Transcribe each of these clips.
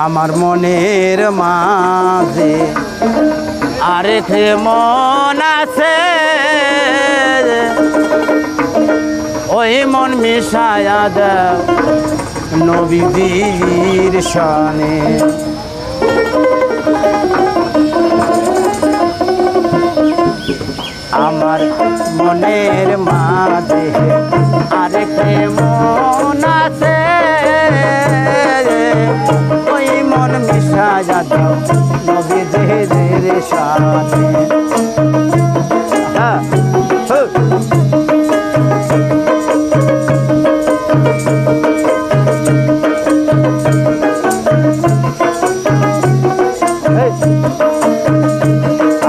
আমার মনের মাঝে আরেক মন আছে, ওই মন মিশায়া দাও নবীজির শানে। আমার মনের মাঝে আরেক মন আছে, ওই মন মিশায়া দাও নবীজির শানে।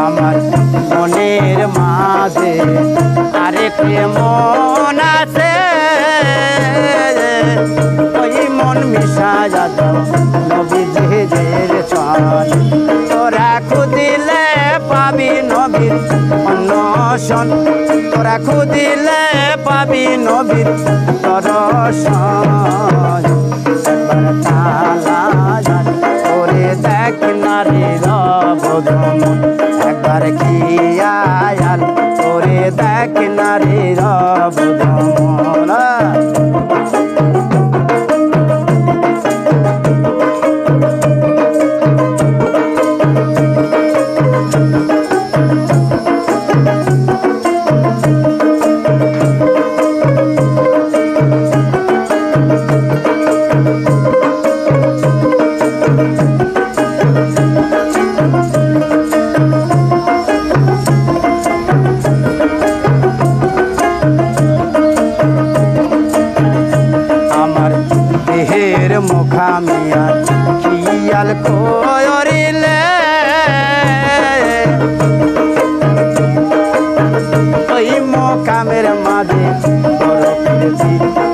আমার মনের মাঝে আরেক মন আছে, ওই মন মিশায়া দাও নবীজির শানে। তোরা খুদিলে পাবি নবীর অন্বেষণ, তোরা খুদিলে পাবি নবীর দর্শন। একবার তালা করে দেখ নারী রবধন, একবার কি আয়াল করে দেখ নারী রবধন। দেহের মুখামিয়া খিয়াল করিলে, ওই মোকামের মাঝে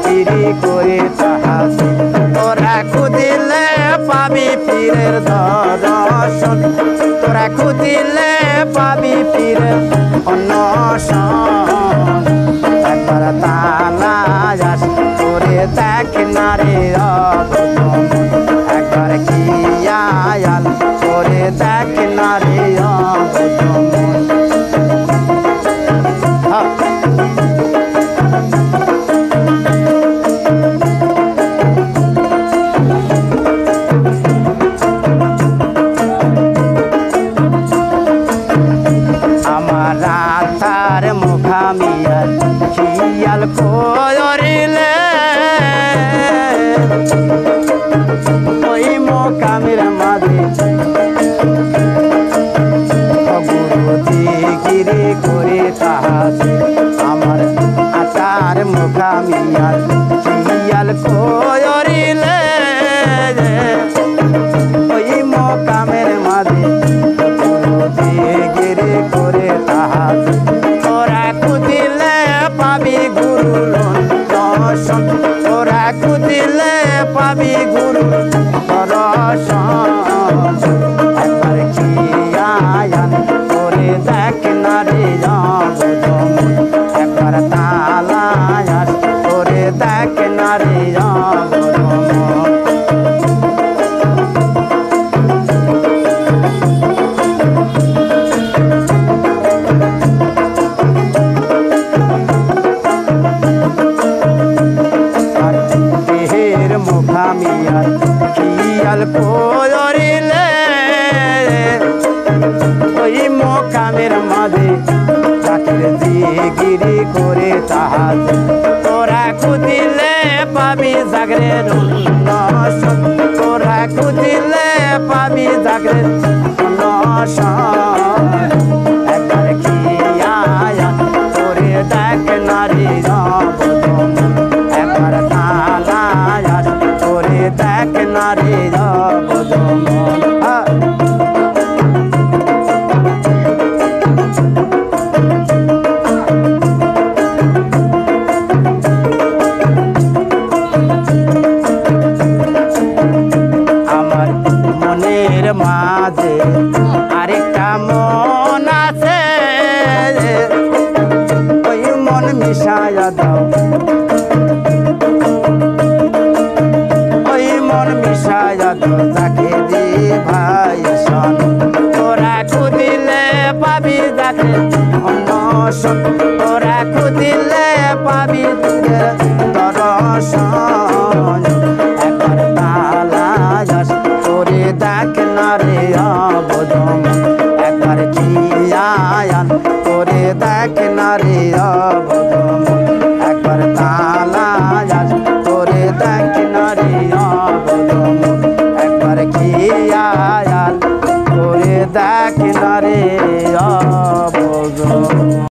চিরি করে তাহাসে। তোরা খুদিলে পাবি পীরের দর্শন, তোরা খুদিলে পাবি পীরের অন্বেষণ। একবার তালা যাস করে দেখ নারী রবধন, একবার কি আয়াল করে দেখ নারী রবধন। আমার রাতার মুখামিয়ার খিয়াল করিলে, ওই মোকামের মাঝে গুরু দিগিরি করে তাহাসে। আমার আচার মুখামিয়ার খিয়াল করিলে, ওই মোকামের মাঝে গুরু দিগিরি করে তাহাসে। তোরা খুদিলে পাবি গুরুর দর্শন, তোরা খুদিলে পাবি গুরু দর্শন। একবার কি আয়াল করে দেখ নারী রবধন, একবার তালা করে দেখ নারী রবধন। দেহের মুখামিয়ার খিয়াল করিলে, ওই মোকামের মাঝে চাকির দিগিরি করে তাহাসে। তোরা খুদিলে পাবি জাগরের অন্বেষণ, তোরা খুদিলে পাবি জাগরের অন্বেষণ। একবার কি আয়াল করে দেখ নারী রবধন, একবার তালা করে দেখ নারী রবধন। আমার মনের মাঝে আরেকটা মন আছে, ওই মন মিশায়া দাও, ওই মন মিশায়া যাকে দি ভাই শোন তোরা খুদিলে পাবি যাকে অন্য শোন তোরা খুদিলে পাবি